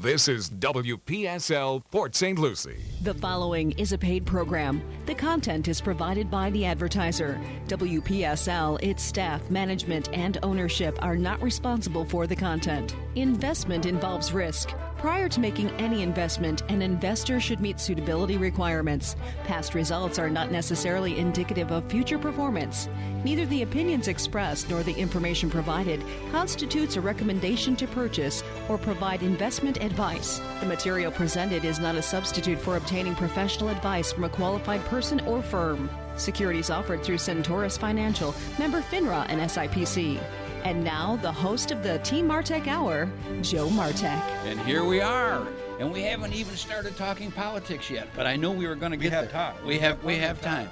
This is WPSL Port St. Lucie. The following is a paid program. The content is provided by the advertiser. WPSL, its staff, management, and ownership are not responsible for the content. Investment involves risk. Prior to making any investment, an investor should meet suitability requirements. Past results are not necessarily indicative of future performance. Neither the opinions expressed nor the information provided constitutes a recommendation to purchase or provide investment advice. The material presented is not a substitute for obtaining professional advice from a qualified person or firm. Securities offered through Centaurus Financial, member FINRA and SIPC. And now, the host of the Team Martek Hour, Joe Martek. And here we are. And we haven't even started talking politics yet, but I know we were going to get there. We have time.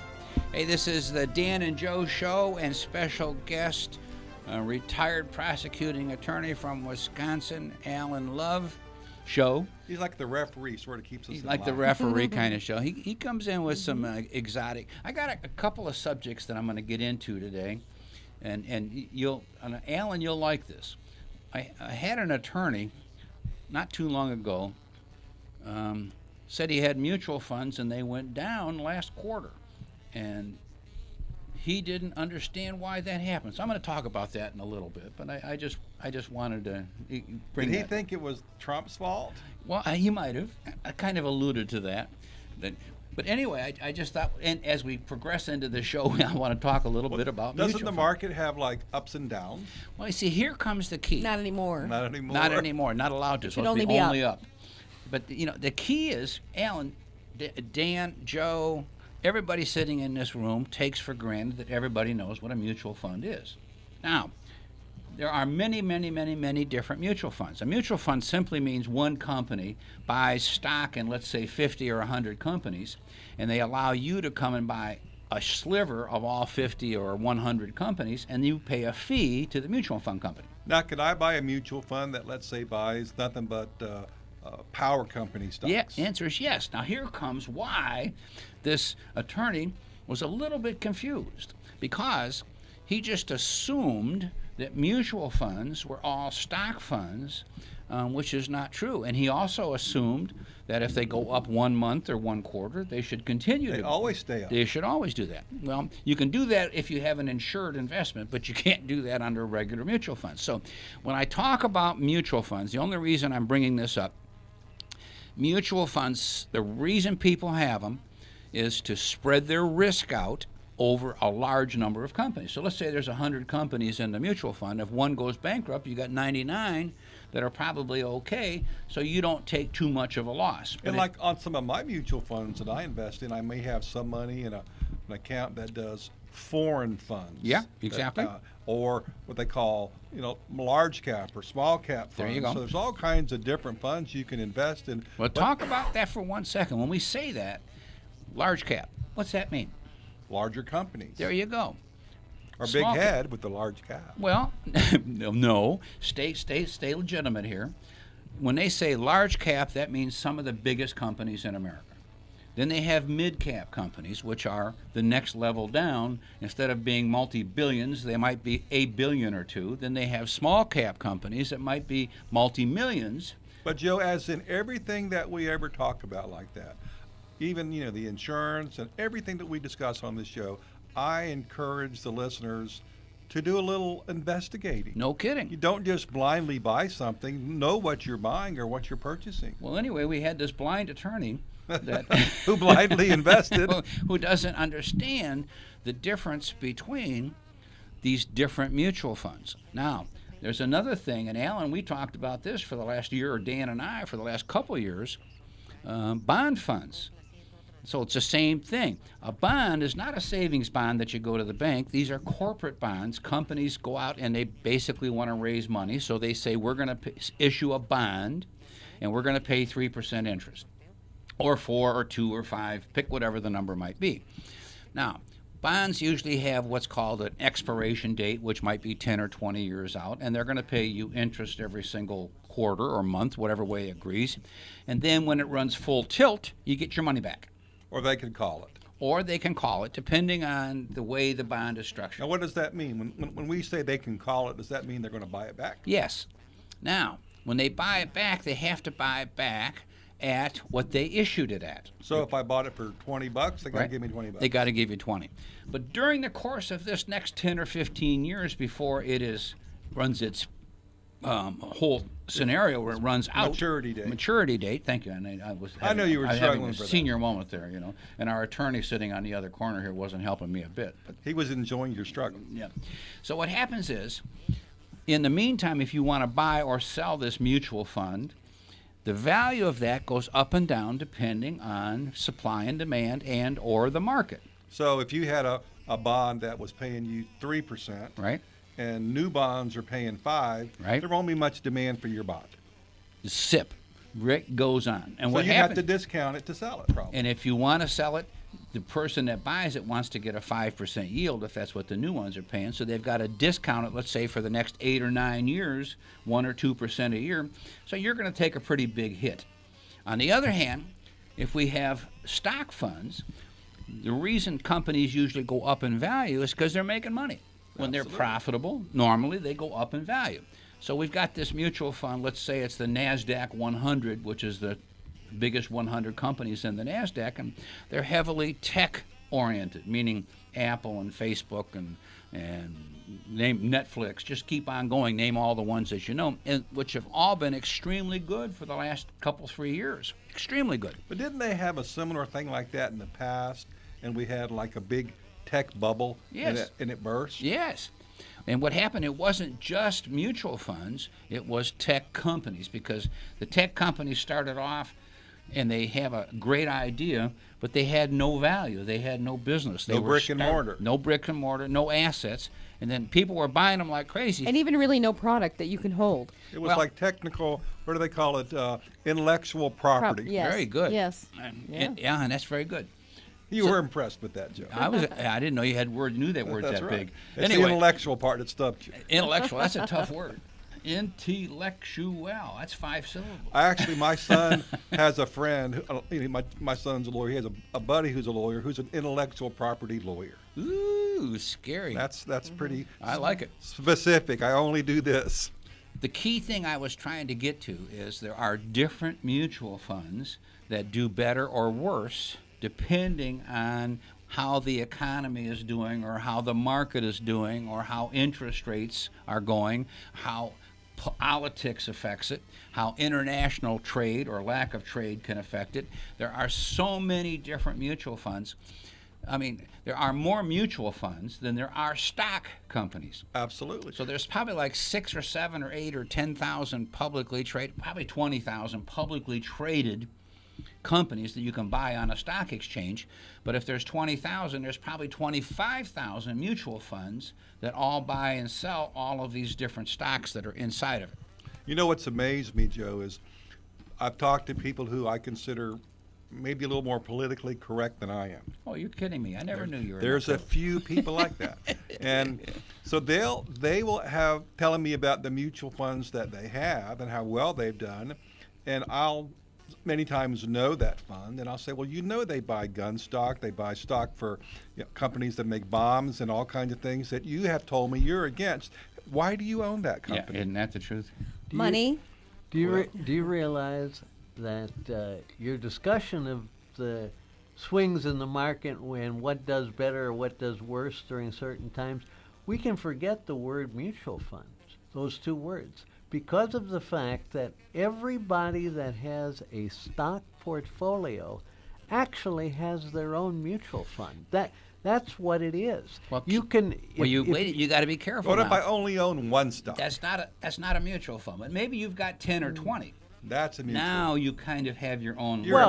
Hey, this is the Dan and Joe Show, and special guest, retired prosecuting attorney from Wisconsin, Alan Love. Show. He's like the referee, sort of keeps us He's in like line. the referee kind of show. He comes in with some exotic. I got a couple of subjects that I'm going to get into today. And Alan, you'll like this. I had an attorney not too long ago said he had mutual funds and they went down last quarter, and he didn't understand why that happened. So I'm going to talk about that in a little bit. But I just wanted to bring. Did he that. think it was Trump's fault? Well, he might have. I kind of alluded to that. But anyway, I just thought, and as we progress into the show, I want to talk a little bit about mutual Doesn't the market have like ups and downs? Well, you see, here comes the key. Not anymore. Not anymore. Not anymore. Not allowed to. It So should it's only be only up. But the key is, Alan, Dan, Joe, everybody sitting in this room takes for granted that everybody knows what a mutual fund is. Now, there are many, many, many, many different mutual funds. A mutual fund simply means one company buys stock in, let's say, 50 or 100 companies, and they allow you to come and buy a sliver of all 50 or 100 companies, and you pay a fee to the mutual fund company. Now, could I buy a mutual fund that, let's say, buys nothing but power company stocks? Yeah, answer is yes. Now, here comes why this attorney was a little bit confused, because he just assumed that mutual funds were all stock funds, which is not true. And he also assumed that if they go up 1 month or 1 quarter, they should continue They always stay up. They should always do that. Well, you can do that if you have an insured investment, but you can't do that under regular mutual funds. So when I talk about mutual funds, the only reason I'm bringing this up, mutual funds, the reason people have them is to spread their risk out over a large number of companies. So let's say there's 100 companies in the mutual fund. If one goes bankrupt, you got 99 that are probably okay, so you don't take too much of a loss. And like on some of my mutual funds that I invest in, I may have some money in an account that does foreign funds. Yeah, exactly. Or what they call, large cap or small cap funds. There you go. So there's all kinds of different funds you can invest in. Well, talk about that for 1 second. When we say that, large cap, what's that mean? Larger companies. There you go. Or big Small head with the large cap. Well, no. Stay legitimate here. When they say large cap, that means some of the biggest companies in America. Then they have mid-cap companies, which are the next level down. Instead of being multi-billions, they might be a billion or two. Then they have small-cap companies that might be multi-millions. But, Joe, as in everything that we ever talk about like that, even, the insurance and everything that we discuss on this show, I encourage the listeners to do a little investigating. No kidding. You don't just blindly buy something. Know what you're buying or what you're purchasing. Well, anyway, we had this blind attorney that who blindly invested. who doesn't understand the difference between these different mutual funds. Now, there's another thing, and Alan, we talked about this for the last year, or Dan and I for the last couple of years, bond funds. So it's the same thing. A bond is not a savings bond that you go to the bank. These are corporate bonds. Companies go out and they basically want to raise money. So they say, we're going to issue a bond and we're going to pay 3% interest, or 4 or 2 or 5, pick whatever the number might be. Now, bonds usually have what's called an expiration date, which might be 10 or 20 years out, and they're going to pay you interest every single quarter or month, whatever way it agrees. And then when it runs full tilt, you get your money back. Or they can call it. Or they can call it, depending on the way the bond is structured. Now, what does that mean? When we say they can call it, does that mean they're going to buy it back? Yes. Now, When they buy it back, they have to buy it back at what they issued it at. So if I bought it for $20, they got to give me $20. They got to give you 20. But during the course of this next 10 or 15 years, before it runs its whole scenario where it runs out. Maturity date. Thank you. And I know you were struggling having a for that. senior moment there, And our attorney sitting on the other corner here wasn't helping me a bit. But he was enjoying your struggle. yeah. So what happens is, in the meantime, if you want to buy or sell this mutual fund, the value of that goes up and down depending on supply and demand and or the market. So if you had a bond that was paying you 3%, right, and new bonds are paying 5%, right, there won't be much demand for your bond. The SIP Rick goes on. And so what you happens, have to discount it to sell it, probably. And if you want to sell it, the person that buys it wants to get a 5% yield if that's what the new ones are paying. So they've got to discount it, let's say, for the next 8 or 9 years, 1 or 2% a year. So you're going to take a pretty big hit. On the other hand, if we have stock funds, the reason companies usually go up in value is because they're making money. When they're profitable, normally they go up in value. So we've got this mutual fund, let's say it's the NASDAQ 100, which is the biggest 100 companies in the NASDAQ, and they're heavily tech-oriented, meaning Apple and Facebook and name Netflix, just keep on going, name all the ones that you know, which have all been extremely good for the last 3 years. Extremely good. But didn't they have a similar thing like that in the past, and we had like a big tech bubble, yes, and it burst? Yes. And what happened, it wasn't just mutual funds, it was tech companies, because the tech companies started off and they have a great idea, but they had no value. They had no business. They no were brick and mortar. No brick and mortar, no assets. And then people were buying them like crazy. And even really no product that you can hold. It was like technical, what do they call it, intellectual property. Yes. Very good. Yes. And that's very good. You were impressed with that, Joe. I didn't know you had knew that word That's that right. big. It's Anyway, the intellectual part that stumped you. Intellectual, that's a tough word. Intellectual, that's 5 syllables. Actually, my son has a friend, my son's a lawyer, he has a buddy who's a lawyer, who's an intellectual property lawyer. Ooh, scary. That's pretty I like it. Specific. I only do this. The key thing I was trying to get to is there are different mutual funds that do better or worse depending on how the economy is doing or how the market is doing or how interest rates are going, how politics affects it, how international trade or lack of trade can affect it. There are so many different mutual funds. I mean, there are more mutual funds than there are stock companies. Absolutely. So there's probably like 6 or 7 or 8 or 10,000 publicly traded, probably 20,000 publicly traded companies that you can buy on a stock exchange. But if there's 20,000, there's probably 25,000 mutual funds that all buy and sell all of these different stocks that are inside of it. You know what's amazed me, Joe, is I've talked to people who I consider maybe a little more politically correct than I am. Oh, you're kidding me. I never knew you were. There's a few people like that. And so they will have telling me about the mutual funds that they have and how well they've done. And I'll many times know that fund, and I'll say, well, they buy gun stock, they buy stock for companies that make bombs and all kinds of things that you have told me you're against. Why do you own that company? Yeah, isn't that the truth? Money. Do you realize that your discussion of the swings in the market when what does better or what does worse during certain times, we can forget the word mutual funds, those two words, because of the fact that everybody that has a stock portfolio actually has their own mutual fund. That's what it is. Well, you can. You got to be careful. What now. if I only own one stock? That's not a mutual fund. But maybe you've got 10 or 20. That's a mutual. Now you kind of have your own. That's what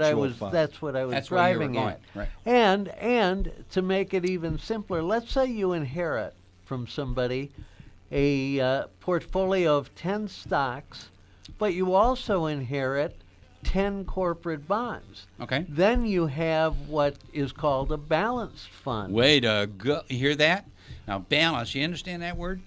I was That's where you were driving going. at. Right. And to make it even simpler, let's say you inherit from somebody a portfolio of 10 stocks, but you also inherit 10 corporate bonds. Okay. Then you have what is called a balanced fund. Way to go. You hear that? Now, balance. You understand that word?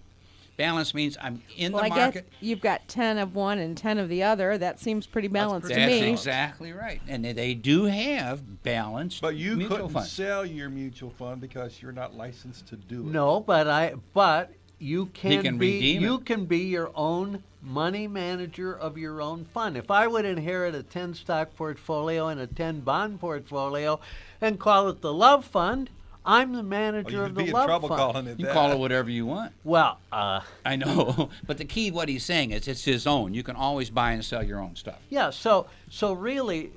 Balance means I'm in the market. I guess you've got 10 of one and 10 of the other. That seems pretty balanced to That's me. exactly right. And they do have balanced But you mutual couldn't funds. sell your mutual fund because you're not licensed to do it. No, but you can redeem you it. can be your own money manager of your own fund. If I would inherit a 10 stock portfolio and a 10 bond portfolio and call it the Love Fund, I'm the manager You'd of the be in Love trouble Fund. calling it You that. call it whatever you want. Well, I know, but the key, what he's saying is, it's his own. You can always buy and sell your own stuff. yeah. So really,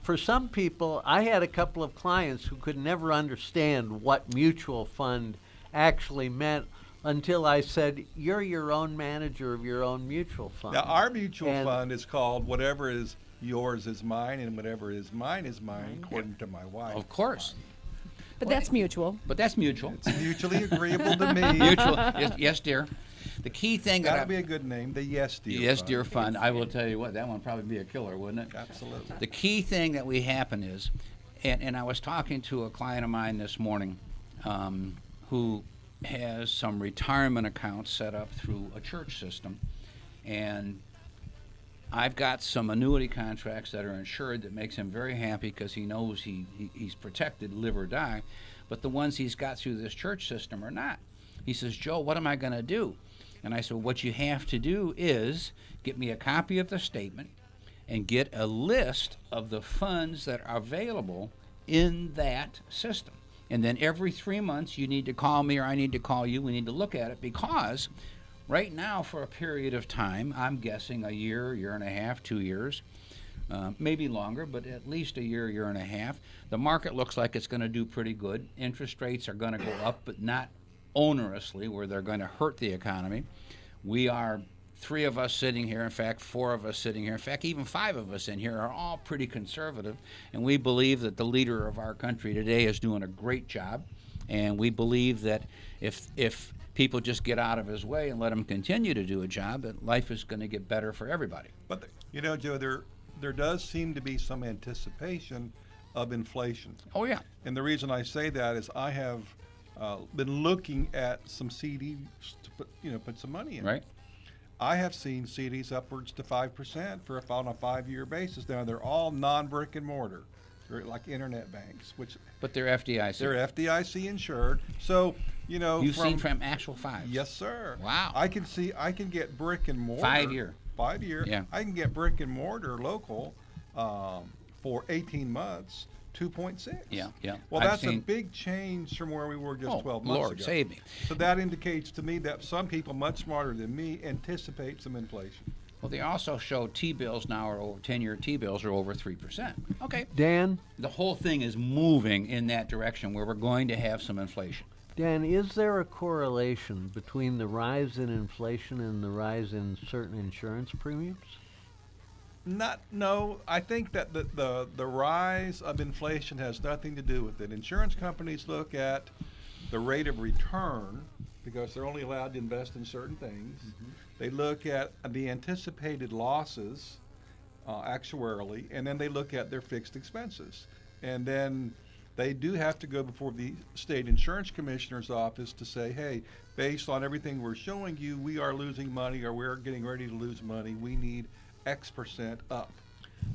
for some people, I had a couple of clients who could never understand what mutual fund actually meant until I said, "You're your own manager of your own mutual fund." Now, our mutual And- fund is called whatever is yours is mine, and whatever is mine, according to my wife. Of course, But that's mutual. but that's mutual. It's mutually agreeable to me. Mutual. Yes, dear. The key thing that That'd be a good name, the Yes Dear Yes, Fund. dear fund. I will tell you what, that one would probably be a killer, wouldn't it? Absolutely. The key thing that we happen is, and I was talking to a client of mine this morning who has some retirement accounts set up through a church system, and I've got some annuity contracts that are insured that makes him very happy because he knows he's protected, live or die, but the ones he's got through this church system are not. He says, "Joe, what am I going to do?" And I said, "What you have to do is get me a copy of the statement and get a list of the funds that are available in that system. And then every 3 months you need to call me or I need to call you. We need to look at it because right now for a period of time, I'm guessing a year, year and a half, 2 years, maybe longer, but at least a year, year and a half, the market looks like it's going to do pretty good. Interest rates are going to go up, but not onerously where they're going to hurt the economy. We are 3 of us sitting here, in fact 4 of us sitting here, in fact even 5 of us in here are all pretty conservative, and we believe that the leader of our country today is doing a great job, and we believe that if people just get out of his way and let him continue to do a job, that life is going to get better for everybody. But, Joe, there does seem to be some anticipation of inflation. Oh yeah. And the reason I say that is I have been looking at some CDs to put some money in. Right. I have seen CDs upwards to 5% on a 5-year basis. Now they're all non-brick and mortar, they're like internet banks, But they're FDIC. they're FDIC insured. So You've seen from actual 5s. Yes, sir. Wow. I can get brick and mortar. 5-year. 5-year. Yeah. I can get brick and mortar local for 18 months. 2.6. Yeah. Well, I've that's a seen- big change from where we were just Oh, 12 months Lord, ago. save me. So that indicates to me that some people much smarter than me anticipate some inflation. Well, they also show T-bills now are over 10-year T-bills are over 3%. Okay. Dan, The whole thing is moving in that direction where we're going to have some inflation. is there a correlation between the rise in inflation and the rise in certain insurance premiums? No, I think that the rise of inflation has nothing to do with it. Insurance companies look at the rate of return because they're only allowed to invest in certain things. Mm-hmm. They look at the anticipated losses actuarially, and then they look at their fixed expenses. And then they do have to go before the state insurance commissioner's office to say, hey, based on everything we're showing you, we are losing money or we're getting ready to lose money. We need X% up.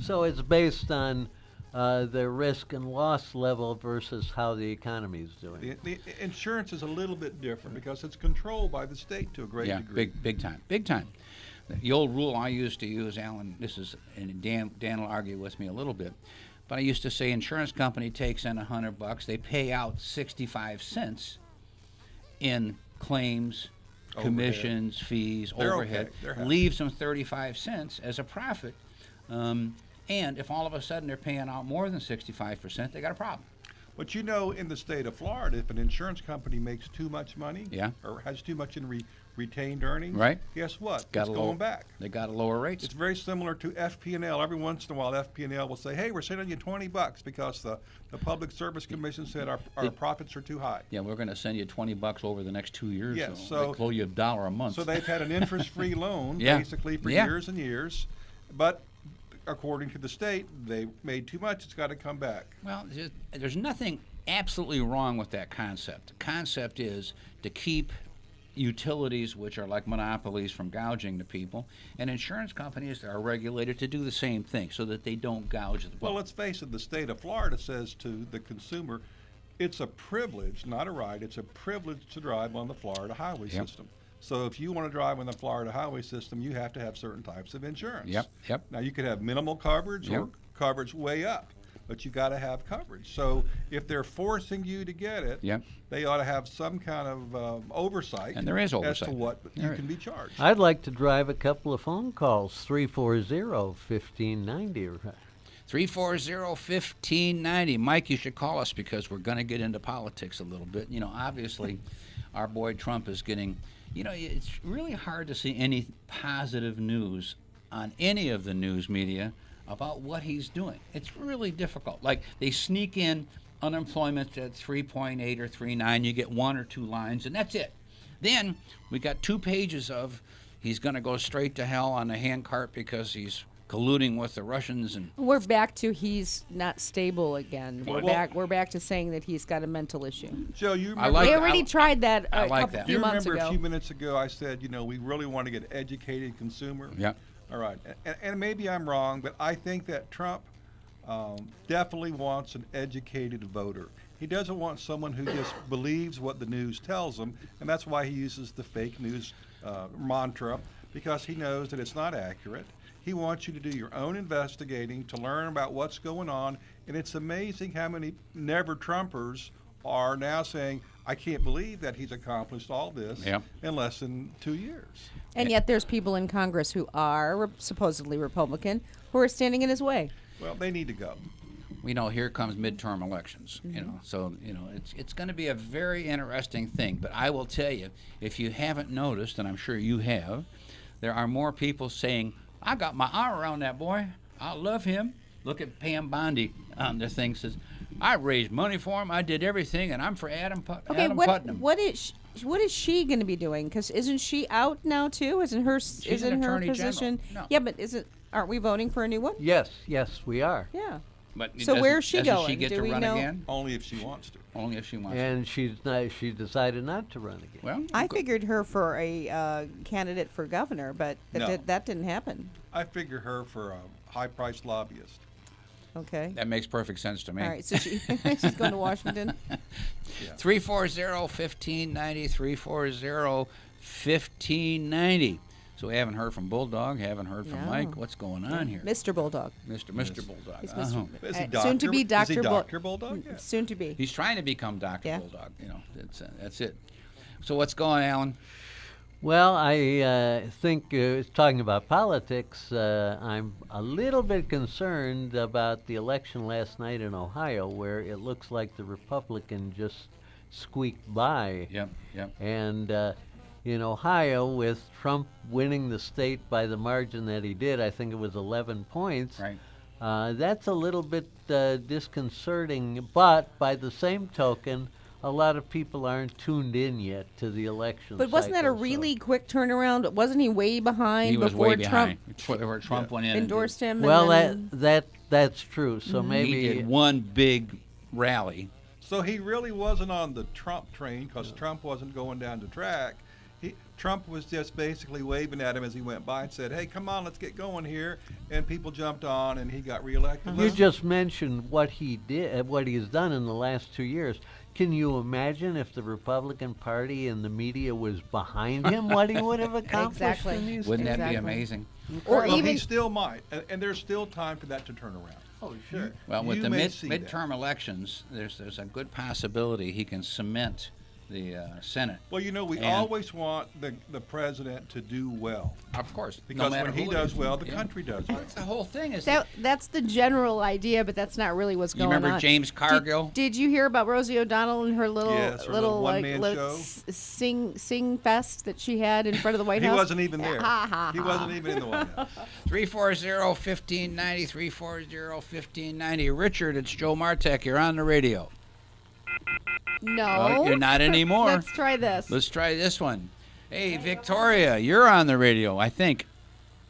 So it's based on the risk and loss level versus how the economy is doing. The insurance is a little bit different because it's controlled by the state to a great degree. big time. The old rule I used to use, Alan, and Dan will argue with me a little bit, but I used to say insurance company takes in $100, they pay out 65 cents in claims, commissions, fees, They're overhead, okay. They're happy. leaves them 35 cents as a profit. And if all of a sudden they're paying out more than 65%, they got a problem. But in the state of Florida, if an insurance company makes too much money or has too much in retained earnings, Right. guess what? Got It's a going lower- back. They got to lower rates. It's very similar to FP&L. Every once in a while, FP&L will say, hey, we're sending you $20 because the Public Service Commission said our profits are too high. Yeah, we're going to send you $20 over the next 2 years. Yes, so they close you $1 a month. So they've had an interest-free loan basically for Yeah. years and years. But according to the state, they made too much. It's got to come back. Well, there's nothing absolutely wrong with that concept. The concept is to keep utilities, which are like monopolies, from gouging the people, and insurance companies are regulated to do the same thing so that they don't gouge the Well, let's face it, the state of Florida says to the consumer, it's a privilege, not a right, it's a privilege to drive on the Florida highway system. So if you want to drive on the Florida highway system, you have to have certain types of insurance. Yep. Now, you could have minimal coverage Yep. or coverage way up, but you got to have coverage. So if they're forcing you to get it, Yep. they ought to have some kind of oversight. And there is oversight. As to what you There can is. be charged. I'd like to drive a couple of phone calls, 340-1590. 340-1590. Mike, you should call us because we're going to get into politics a little bit. You know, obviously, our boy Trump is getting, you know, it's really hard to see any positive news on any of the news media about what he's doing. It's really difficult. Like, they sneak in unemployment at 3.8 or 3.9. You get one or two lines, and that's it. Then we got 2 pages of he's going to go straight to hell on a handcart because he's colluding with the Russians. And We're back to he's not stable again. We're Well- back. We're back to saying that he's got a mental issue. Joe, you remember? I like They that. already tried that I a like couple that. few You months remember ago. a few minutes ago I said, you know, we really want to get an educated consumer. Yeah. All right. And maybe I'm wrong, but I think that Trump definitely wants an educated voter. He doesn't want someone who just believes what the news tells him, and that's why he uses the fake news mantra, because he knows that it's not accurate. He wants you to do your own investigating to learn about what's going on, and it's amazing how many never-Trumpers are now saying, I can't believe that he's accomplished all this Yep. in less than 2 years. And yet there's people in Congress who are supposedly Republican who are standing in his way. Well, they need to go. We know here comes midterm elections, you know, so, you know, it's going to be a very interesting thing. But I will tell you, if you haven't noticed, and I'm sure you have, there are more people saying, I got my arm around that boy. I love him. Look at Pam Bondi on the thing, says, I raised money for him. I did everything, and I'm for Adam Putnam. what is she going to be doing? Because isn't she out now too? Isn't her She's isn't an her attorney position? general. No. Yeah, but aren't we voting for a new one? Yes, we are. Yeah. But So where's she doesn't going? she get Do to we run know? again? Only if she wants to. Only if she wants to. And she decided not to run again. Well, I figured her for a candidate for governor, but No. that didn't happen. I figure her for a high-priced lobbyist. Okay. that makes perfect sense to me. All right. So she's going to Washington. 340-1590, 340-1590. So we haven't heard from Bulldog, haven't heard from No. Mike. What's going on here? Mr. Bulldog. Mr. Bulldog. He's Uh-huh. Is he soon to be Is he Dr. Dr. Bulldog? Yeah. Soon to be. He's trying to become Dr. Yeah. Bulldog. You know, that's it. So what's going on, Alan? Well, I think, talking about politics, I'm a little bit concerned about the election last night in Ohio, where it looks like the Republican just squeaked by. Yep. And in Ohio, with Trump winning the state by the margin that he did, I think it was 11 points. Right. That's a little bit disconcerting, but by the same token, a lot of people aren't tuned in yet to the election. But wasn't that a cycle, so- really quick turnaround? Wasn't he way behind He was before way Trump behind. Before Trump went in. endorsed him? Well, and then, that's true. So maybe He did one big rally. So he really wasn't on the Trump train because Trump wasn't going down the track. Trump was just basically waving at him as he went by and said, hey, come on, let's get going here. And people jumped on and he got reelected. you just mentioned what he did, what he has done in the last 2 years. Can you imagine if the Republican Party and the media was behind him, what he would have accomplished Exactly. in these Wouldn't that be Exactly. amazing? or Well, even he still might. And there's still time for that to turn around. Oh, sure. Well, with You the may see that. midterm elections, there's a good possibility he can cement the Senate. Well, you know, we And- always want the president to do well. Of course. Because no matter when he who it does is. well, the Yeah. country does Well, well. that's the whole thing. Is that's the general idea, but that's not really what's you going remember on. James Cargill? Did you hear about Rosie O'Donnell and her little Yes, her little like one-man show. sing fest that she had in front of the White He House? wasn't even there. Ha, ha, He ha. wasn't even in the White House. 340-1590, 340-1590. Richard, it's Joe Martek. You're on the radio. No. Oh, you're not anymore. Let's try this. Let's try this one. Hey, Victoria, you're on the radio, I think.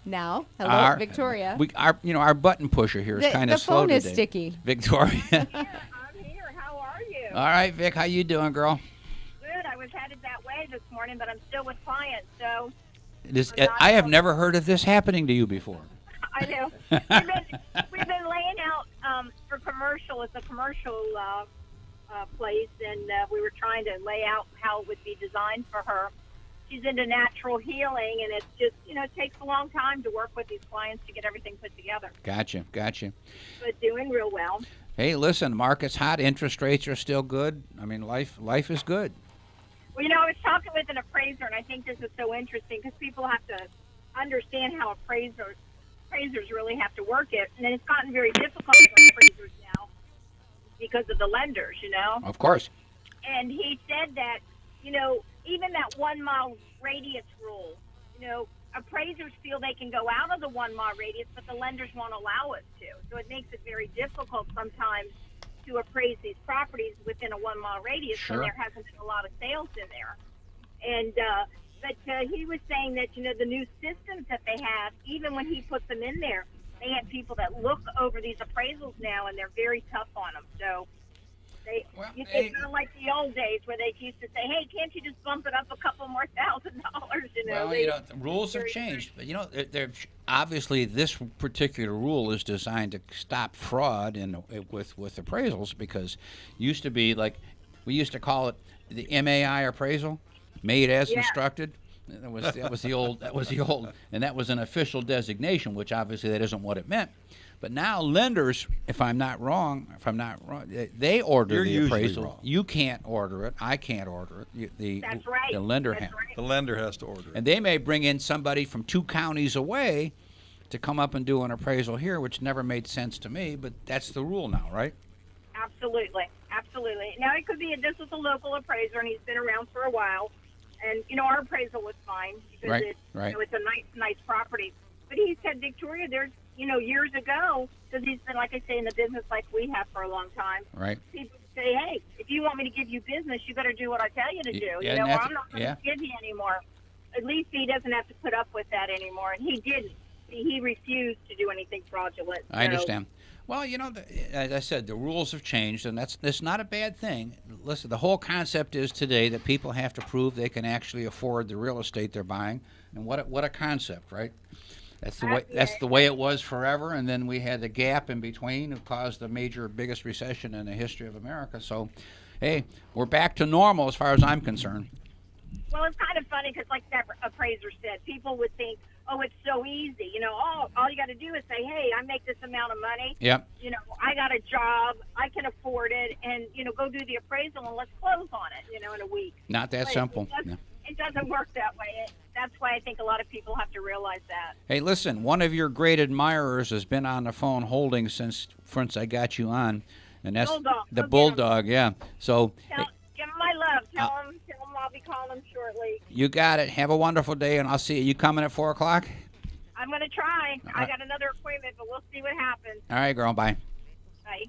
Now, hello, Our- Victoria. Our button pusher here is The- kind the of slow phone today. is sticky. Victoria. I'm here. How are you? All right, Vic, how you doing, girl? Good. I was headed that way this morning, but I'm still with clients, so I have never heard of this happening to you before. I know. We've been laying out for commercial. It's a commercial place, and we were trying to lay out how it would be designed for her. she's into natural healing, and it's just, it takes a long time to work with these clients to get everything put together. Gotcha. But doing real well. Hey, listen, market's hot. Interest rates are still good. I mean, life is good. Well, I was talking with an appraiser, and I think this is so interesting because people have to understand how appraisers really have to work it. And it's gotten very difficult for appraisers now because of the lenders, Of course. And he said that, even that 1 mile radius rule, appraisers feel they can go out of the 1 mile radius, but the lenders won't allow us to. So it makes it very difficult sometimes to appraise these properties within a 1 mile radius Sure. when there hasn't been a lot of sales in there. And but he was saying that the new systems that they have, even when he put them in there, they have people that look over these appraisals now, and they're very tough on them. So it's kind of like the old days where they used to say, "Hey, can't you just bump it up a couple more $1,000?" Well, the rules have changed, but they're obviously this particular rule is designed to stop fraud with appraisals, because used to be like we used to call it the MAI appraisal, made as instructed. That was the old, and that was an official designation, which obviously that isn't what it meant. But now lenders, if I'm not wrong, they order You're the usually appraisal. wrong. You can't order it. I can't order it. That's right. The lender That's has. right. The lender has to order it. And they may bring in somebody from 2 counties away to come up and do an appraisal here, which never made sense to me, but that's the rule now, right? Absolutely. Now it could be this was a local appraiser, and he's been around for a while, and our appraisal was fine because Right. it's a nice property. But he said, Victoria, there's years ago, because he's been, like I say, in the business like we have for a long time. Right. People say, hey, if you want me to give you business, you better do what I tell you to do. Yeah, or and that's- I'm not going to give you anymore. At least he doesn't have to put up with that anymore, and he didn't. He refused to do anything fraudulent. I understand. Well, as I said, the rules have changed, and that's not a bad thing. Listen, the whole concept is today that people have to prove they can actually afford the real estate they're buying, and what a concept, right? That's the way it was forever, and then we had the gap in between, that caused the biggest recession in the history of America. So, hey, we're back to normal as far as I'm concerned. Well, it's kind of funny because, like that appraiser said, people would think, oh, it's so easy. All you got to do is say, hey, I make this amount of money. Yep. I got a job, I can afford it, and, go do the appraisal and let's close on it, in a week. Not that simple. It doesn't work that way. That's why I think a lot of people have to realize that. Hey, listen, one of your great admirers has been on the phone holding since I got you on, and that's Bulldog. the Go get Bulldog, yeah. So Give him my love. Tell him I'll be calling him shortly. you got it. Have a wonderful day, and I'll see you. You coming at 4 o'clock? I'm going to try. I got another appointment, but we'll see what happens. All right, girl, bye. Bye.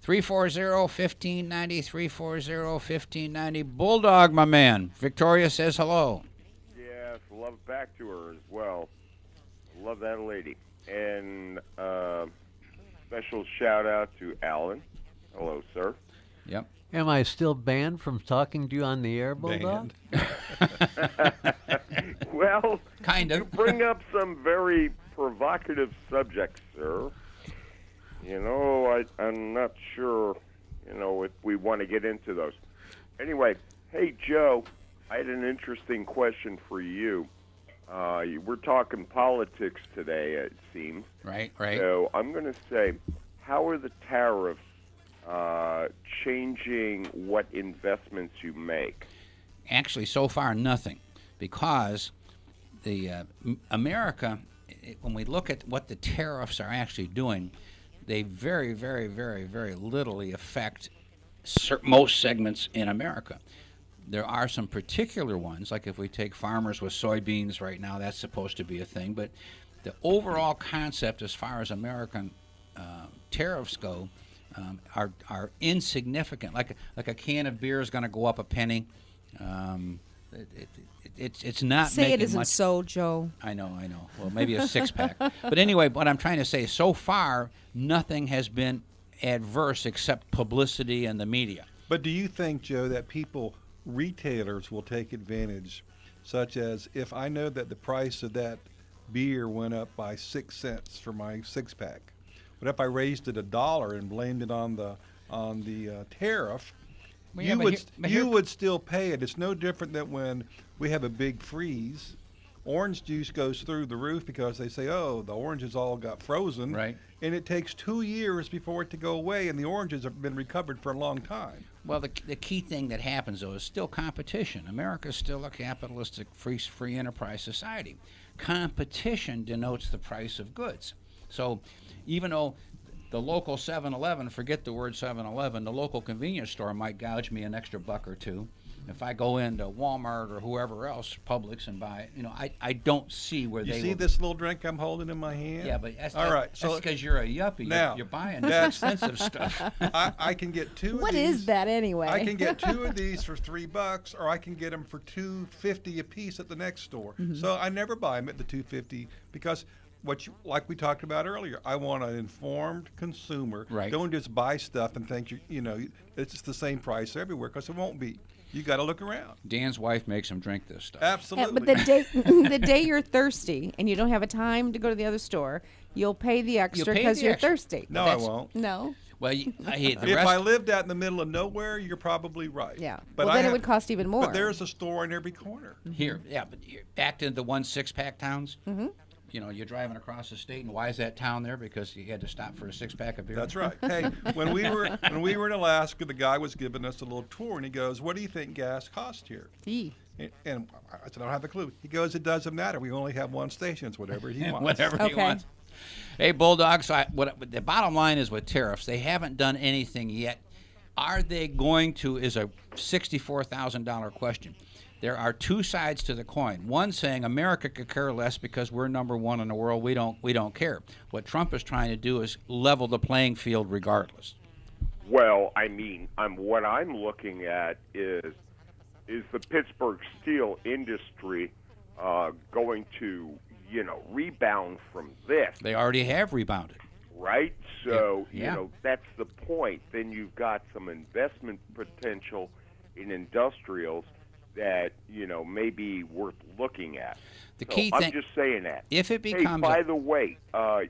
340-1590, 340-1590. Bulldog, my man. Victoria says hello. Yes, love back to her as well. Love that lady. And special shout out to Alan. Hello, sir. Yep. Am I still banned from talking to you on the air, Bulldog? Well, Kind you of. bring up some very provocative subjects, sir. I'm not sure, if we want to get into those. Anyway, hey, Joe, I had an interesting question for you. We're talking politics today, it seems. Right. So I'm going to say, how are the tariffs changing what investments you make? Actually, so far, nothing. Because the America, when we look at what the tariffs are actually doing, they very, very, very, very littly affect most segments in America. There are some particular ones, like if we take farmers with soybeans right now, that's supposed to be a thing. But the overall concept as far as American tariffs go are insignificant. Like a can of beer is going to go up a penny. It's not Say making it isn't much. so, Joe. I know. Well, maybe a 6-pack. But anyway, what I'm trying to say is so far, nothing has been adverse except publicity and the media. But do you think, Joe, that retailers will take advantage, such as if I know that the price of that beer went up by 6 cents for my 6-pack, but if I raised it $1 and blamed it on the tariff, Well, yeah, you but would here- but here- you would still pay it. It's no different than when we have a big freeze. Orange juice goes through the roof because they say, oh, the oranges all got frozen. Right. And it takes 2 years before it to go away, and the oranges have been recovered for a long time. Well, the key thing that happens, though, is still competition. America is still a capitalistic, free enterprise society. Competition denotes the price of goods. So even though the local 7-Eleven, forget the word 7-Eleven, the local convenience store might gouge me an extra buck or two. If I go into Walmart or whoever else, Publix, and buy it, I don't see where You they see will. this little drink I'm holding in my hand? Yeah, but that's all right. That's because you're a yuppie. Now, You're buying this that's- expensive stuff. I can get two of What these. is that anyway? I can get 2 of these for $3, or I can get them for $2.50 a piece at the next store. So I never buy them at the $2.50 because like we talked about earlier, I want an informed consumer. Right. Don't just buy stuff and think it's the same price everywhere, because it won't be. You got to look around. Dan's wife makes him drink this stuff. Absolutely. But the day you're thirsty and you don't have a time to go to the other store, you'll pay the extra pay because the you're extra. thirsty. No, I won't. No. Well, I hate the If rest. I lived out in the middle of nowhere, you're probably right. Yeah. But Well, I then it have- would cost even more. But there's a store in every corner. Here, yeah, but back to the 1 6-pack towns. Mm-hmm. You're driving across the state, and why is that town there? Because you had to stop for a 6-pack of beer. That's right. Hey, when we were in Alaska, the guy was giving us a little tour, and he goes, "What do you think gas costs here?" Eee. And I said, "I don't have a clue." He goes, "It doesn't matter. We only have one station. It's whatever he wants." Whatever he Okay. wants. Hey, Bulldog. So the bottom line is with tariffs, they haven't done anything yet. Are they going to? Is a $64,000 question. There are 2 sides to the coin. One saying America could care less because we're number 1 in the world. We don't care. What Trump is trying to do is level the playing field regardless. Well, I mean, what I'm looking at is the Pittsburgh steel industry going to, rebound from this, They already have rebounded. right? So, Yeah. that's the point. Then you've got some investment potential in industrials that, may be worth looking at. The So key I'm thing, just saying that. if it Hey, becomes by the way,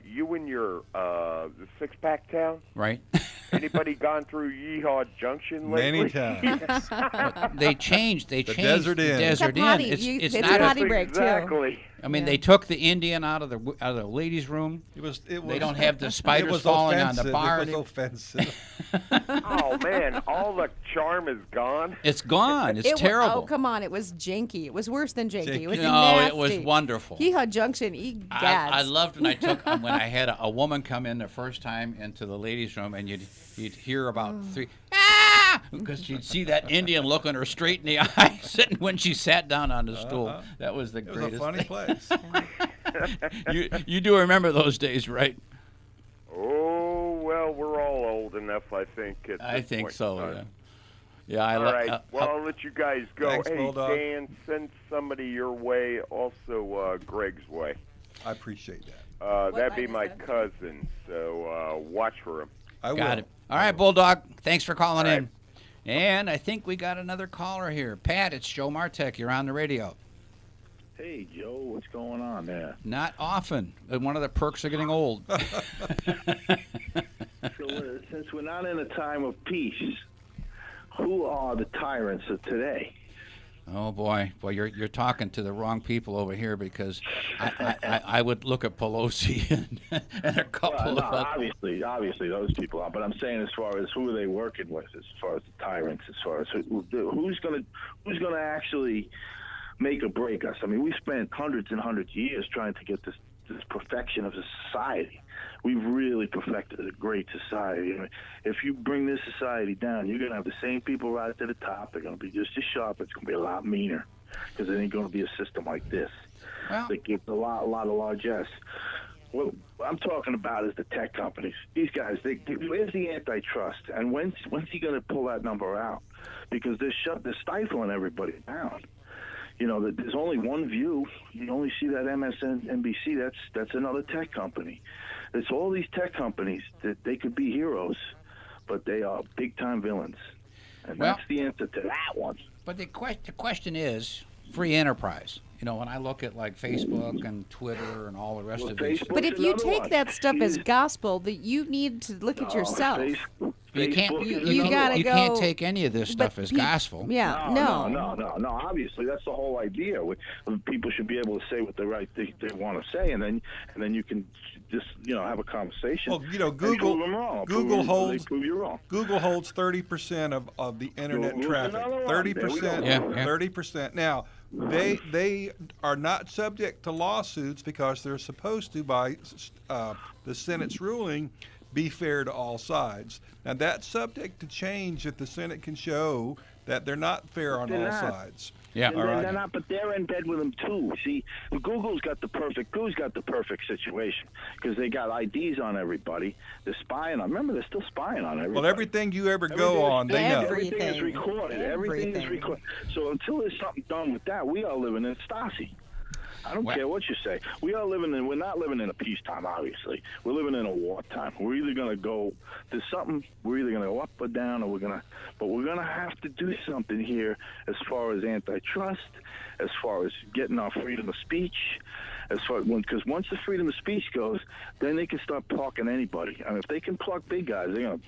you and your the 6-pack town, right, anybody gone through Yeehaw Junction lately? Many times. they changed. They changed Desert the Inn. Desert It's a potty- Inn. It's it's not a a potty break, too. Exactly. I mean, Yeah. they took the Indian out of the ladies' room. It was. They don't have the It spiders was falling on offensive. the bar. It was offensive. Oh man, all the charm is gone. It's gone. It's It wa- terrible. Oh, come on. It was janky. It was worse than janky. It was No, nasty. it was wonderful. Yeehaw Junction, gas. I loved when when I had a woman come in the first time into the ladies' room, and you'd hear about 3 because you'd see that Indian looking her straight in the eye sitting when she sat down on the stool. That was the It was a greatest. funny place. You do remember those days, right? Oh well, we're all old enough, I think. At I this think point so. in time. Yeah. Yeah, I All love. right. Well, I'll let you guys go. Thanks, hey, Bulldog. Dan, send somebody your way. Also, Greg's way. I appreciate that. That'd be line my is that? cousin. So watch for him. I Got will. it. All right, Bulldog. Thanks for calling All in. And I think we got another caller here. Pat, it's Joe Martek. You're on the radio. Hey, Joe, what's going on there? Not often. One of the perks of getting old. So, since we're not in a time of peace, who are the tyrants of today? Oh boy, you're talking to the wrong people over here because I would look at Pelosi and a couple Well, no, of obviously those people are. But I'm saying as far as who are they working with, as far as the tyrants, as far as who's gonna actually make or break us. I mean, we spent hundreds and hundreds of years trying to get this perfection of a society. We've really perfected a great society. I mean, if you bring this society down, you're going to have the same people right to the top. They're going to be just as sharp. It's going to be a lot meaner because it ain't going to be a system like this Well, that gives a lot of largesse. What I'm talking about is the tech companies. These guys, where's the antitrust? And when's he going to pull that number out? Because they're stifling everybody down. You know, there's only one view. You only see that MSNBC. That's another tech company. It's all these tech companies that they could be heroes, but they are big-time villains. And Well- that's the answer to that one. but the question is free enterprise. You know, when I look at like Facebook and Twitter and all the rest Well, of these. Facebook- But if you Another take one. that stuff as Jeez. gospel, that you need to look at yourself. You can't. Facebook is you another gotta one. You can't go- take any of this stuff but as peop- gospel. Yeah, No. Obviously, that's the whole idea. People should be able to say what the right thing they want to say, and then you can just have a conversation. Well, and Google prove them wrong. Google holds they prove you wrong. Google holds 30% of the internet Google's traffic. another one. 30%. There we go. Yeah. 30%. Now, they are not subject to lawsuits because they're supposed to, by the Senate's ruling, be fair to all sides. Now, that's subject to change if the Senate can show that they're not fair on They're all not. sides. Yeah. All right. They're not, but they're in bed with them too. See, Google's got the perfect situation because they got IDs on everybody. They're spying on. Remember, they're still spying on everybody. Well, everything you ever go on, they know. Everything is recorded. Everything is Everything. recorded. So until there's something done with that, we are living in Stasi. I don't care what you say. We're not living in a peacetime, obviously. We're living in a wartime. We're either going to go to something, we're either going to go up or down, or but we're going to have to do something here as far as antitrust, as far as getting our freedom of speech, because once the freedom of speech goes, then they can start plucking anybody. I mean, if they can pluck big guys, the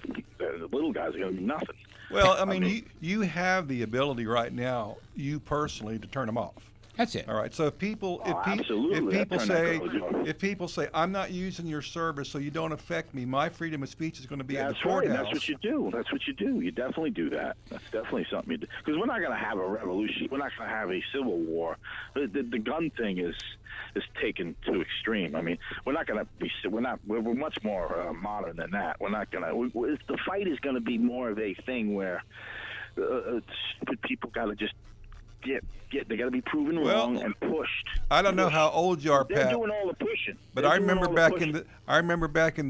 little guys are going to be nothing. Well, I mean, you have the ability right now, you personally, to turn them off. That's it. All right. So if people absolutely. if people say I'm not using your service, so you don't affect me, my freedom of speech is going to be at the That's right. courthouse. That's what you do. That's what you do. You definitely do that. That's definitely something you do. Because we're not going to have a revolution. We're not going to have a civil war. The gun thing is taken to extreme. I mean, we're not going to be. We're much more modern than that. We're not going to. The fight is going to be more of a thing where stupid people got to just. They got to be proven wrong and pushed. I don't know how old you are, Pat. They're doing all the pushing. But I remember back in the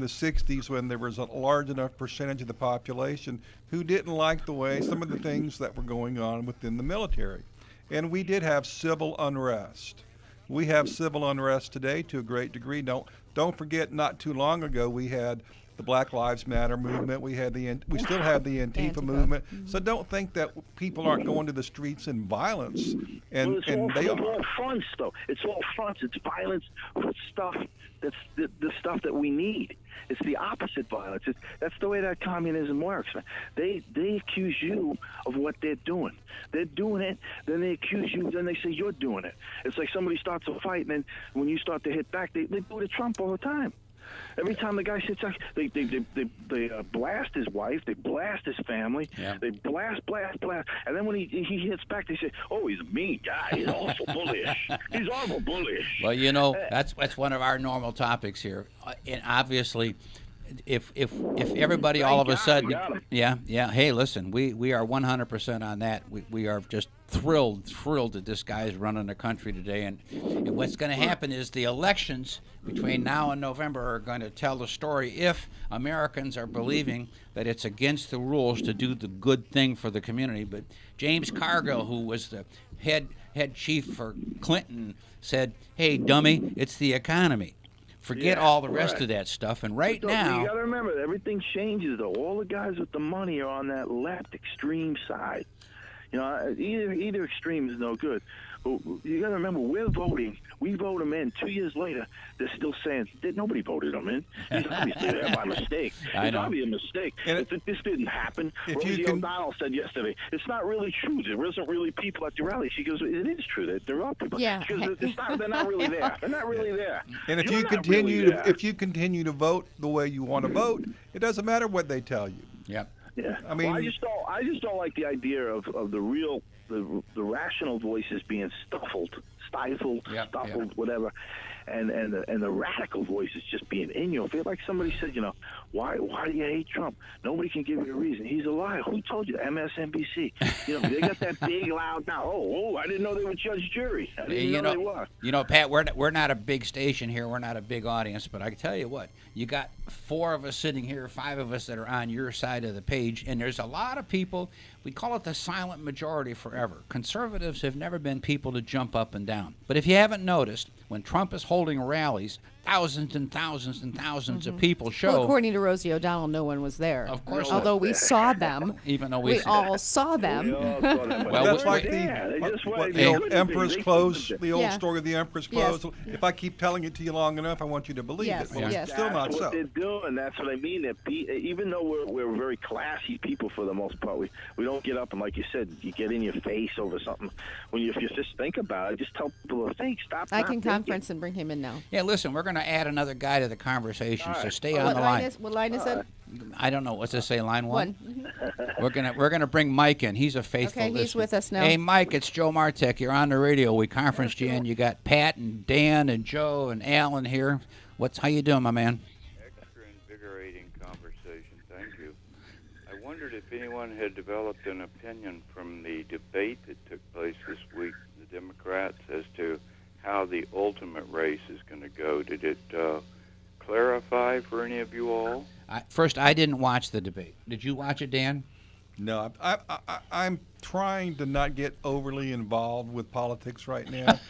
60s when there was a large enough percentage of the population who didn't like the way some of the things that were going on within the military. And we did have civil unrest. We have civil unrest today to a great degree. Don't forget, not too long ago we had the Black Lives Matter movement. We still have the Antifa movement. So don't think that people aren't going to the streets in violence. And it's they all fronts, though. It's all fronts. It's violence with stuff that's the stuff that we need. It's the opposite violence. That's the way that communism works, man. They accuse you of what they're doing. They're doing it, then they accuse you, then they say you're doing it. It's like somebody starts a fight, and then when you start to hit back, they do it to Trump all the time. Every time the guy sits out, they blast his wife, they blast his family, they blast, and then when he hits back, they say, "Oh, he's a mean guy. He's awful bullish. He's awful bullish." Well, that's one of our normal topics here, and obviously, if everybody all of a sudden, hey, listen, we are 100% on that. We are just thrilled that this guy is running the country today, and what's going to happen is the elections between now and November are going to tell the story if Americans are believing that it's against the rules to do the good thing for the community. But James Cargill, who was the head chief for Clinton, said, "Hey, dummy, it's the economy. Forget all the rest of that stuff." And now, you got to remember, everything changes, though. All the guys with the money are on that left extreme side. Either extreme is no good. But you got to remember, we're voting. We vote them in. 2 years later, they're still saying nobody voted them in. It's obviously there by mistake. It's obviously a mistake. This didn't happen. Rosie O'Donnell said yesterday, it's not really true. There isn't really people at the rally. She goes, it is true. There are people. Yeah. She goes, they're not really there. They're not really there. And if you continue to vote the way you want to vote, it doesn't matter what they tell you. Yep. Yeah, I mean, I just don't like the idea of the real, the rational voices being stifled, whatever, and the radical voices just being in your face. Like somebody said, why do you hate Trump? Nobody can give you a reason. He's a liar. Who told you? MSNBC. They got that big loud now. Oh, I didn't know they were judge jury. I didn't know they were. Pat, we're not a big station here. We're not a big audience, but I can tell you what. You got 4 of us sitting here, 5 of us that are on your side of the page, and there's a lot of people. We call it the silent majority forever. Conservatives have never been people to jump up and down. But if you haven't noticed, when Trump is holding rallies, thousands and thousands and thousands of people show. Well, according to Rosie O'Donnell, no one was there. Of course not. Although we saw them. Even though we all saw them. Well, that's like the old Emperor's clothes, the old story of the Emperor's clothes. If I keep telling it to you long enough, I want you to believe it. Well, it's still not that's so. What they're doing. That's what I mean. Even though we're very classy people for the most part, we don't get up and, like you said, you get in your face over something. If you just think about it, just tell people to think. Stop. I can conference and bring him in now. Yeah, listen, we're going to add another guy to the conversation, so stay on the line. What line is it? I don't know. What's this say? Line one. We're gonna bring Mike in. He's a faithful listener. He's with us now. Hey, Mike, it's Joe Martek. You're on the radio. We conferenced you in. You got Pat and Dan and Joe and Alan here. How you doing, my man? Extra invigorating conversation. Thank you. I wondered if anyone had developed an opinion from the debate that took place this week, the Democrats, as to how the ultimate race is going to go. Did it clarify for any of you all? First, I didn't watch the debate. Did you watch it, Dan? No, I'm trying to not get overly involved with politics right now.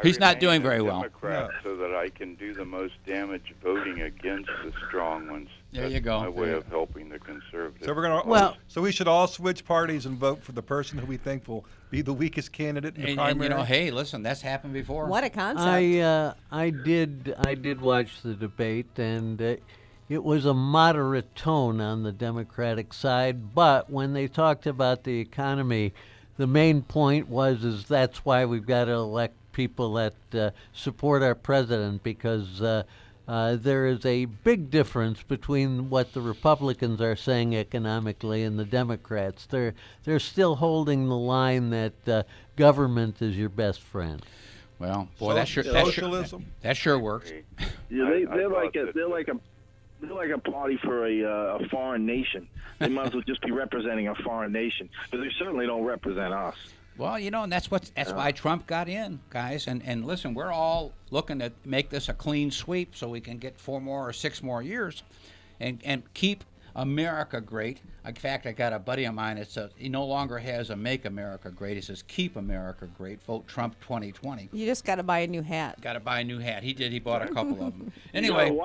He's not doing very well. Democrat, so that I can do the most damage voting against the strong ones. There you go. My way of helping the conservatives. So we're gonna. So we should all switch parties and vote for the person who we think will be the weakest candidate in the primary. And hey, listen, that's happened before. What a concept! I did watch the debate, and it was a moderate tone on the Democratic side. But when they talked about the economy, the main point is that's why we've got to elect people that support our president, because there is a big difference between what the Republicans are saying economically and the Democrats. They're still holding the line that government is your best friend. Well, boy, socialism. That sure works. Yeah, they're like a party for a foreign nation. They might as well just be representing a foreign nation, because they certainly don't represent us. Well, and that's why Trump got in, guys. And listen, we're all looking to make this a clean sweep so we can get 4 more or 6 more years, and keep America great. In fact, I got a buddy of mine. He no longer has a "Make America Great." He says, "Keep America Great." Vote Trump 2020. You just got to buy a new hat. Got to buy a new hat. He did. He bought a couple of them. Anyway, you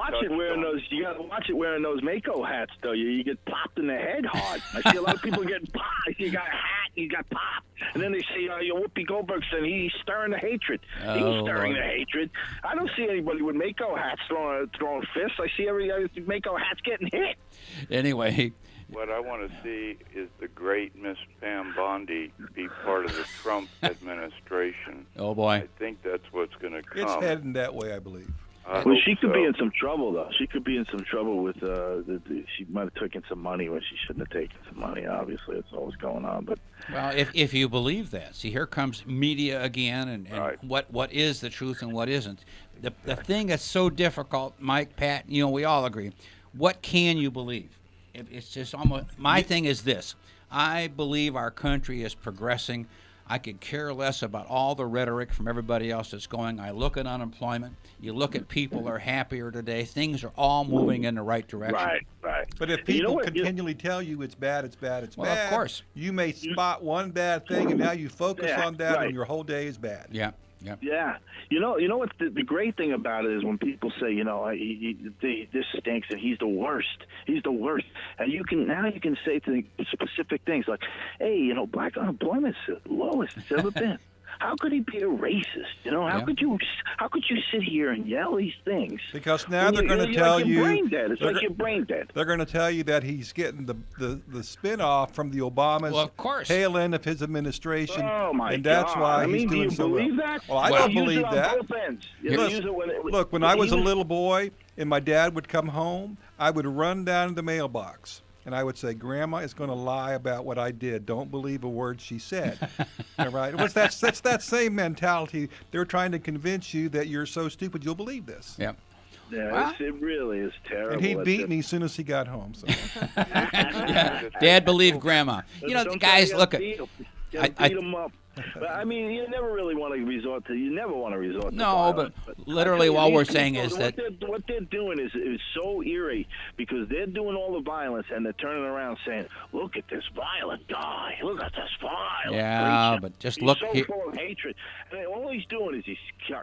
gotta watch it wearing those Mako hats, though. You get popped in the head hard. I see a lot of people getting popped. You got a hat, you got popped, and then they say, Whoopi Goldberg said he's stirring the hatred. He's stirring the hatred. I don't see anybody with Mako hats throwing fists. I see every Mako hats getting hit. Anyway. What I want to see is the great Miss Pam Bondi be part of the Trump administration. Oh, boy. I think that's what's going to come. It's heading that way, I believe. Well, she could be in some trouble, though. She could be in some trouble with she might have taken some money when she shouldn't have taken some money. Obviously, it's always going on. But well, if you believe that, see, here comes media again, and right. what is the truth and what isn't. The thing that's so difficult, Mike, Pat, we all agree. What can you believe? It's just almost. My thing is this: I believe our country is progressing. I could care less about all the rhetoric from everybody else that's going. I look at unemployment. You look at people are happier today. Things are all moving in the right direction. Right. But if people continually tell you it's bad, it's bad, it's bad, of course. You may spot one bad thing, and now you focus on that, and your whole day is bad. Yeah. Yeah. You know what the great thing about it is when people say, this stinks and he's the worst. He's the worst. And you can say to specific things like, hey, black unemployment's the lowest it's ever been. How could he be a racist? How could you sit here and yell these things? Because now they're going to tell you brain dead. It's like you're brain dead. They're going to tell you that he's getting the spin-off from the Obamas tail end of his administration. Oh my and that's God. why he's doing so well. Do you believe that? Well, I don't believe that. Look, when I was a little boy and my dad would come home, I would run down to the mailbox. And I would say, Grandma is going to lie about what I did. Don't believe a word she said. All right? That's that same mentality. They're trying to convince you that you're so stupid you'll believe this. Yep. Yeah, it really is terrible. And he beat me as soon as he got home. So. Dad believed Grandma. Guys, look at. I beat him up. But I mean, you never want to resort to. No, but literally, all we're saying is that what what they're doing is so eerie because they're doing all the violence and they're turning around saying, "Look at this violent guy! Look at this violent creature." But just he's look so here. full of hatred, and all he's doing is he's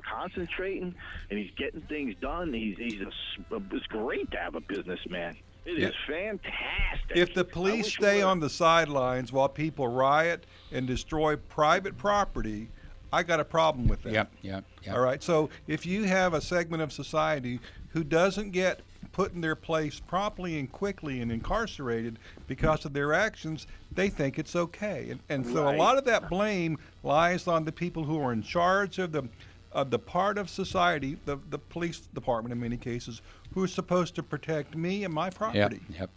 concentrating and he's getting things done. It's great to have a businessman. It is fantastic. If the police stay on the sidelines while people riot and destroy private property, I got a problem with that. Yep. All right. So if you have a segment of society who doesn't get put in their place promptly and quickly and incarcerated because of their actions, they think it's okay. And so a lot of that blame lies on the people who are in charge of the part of society, the police department in many cases, who is supposed to protect me and my property. Yep.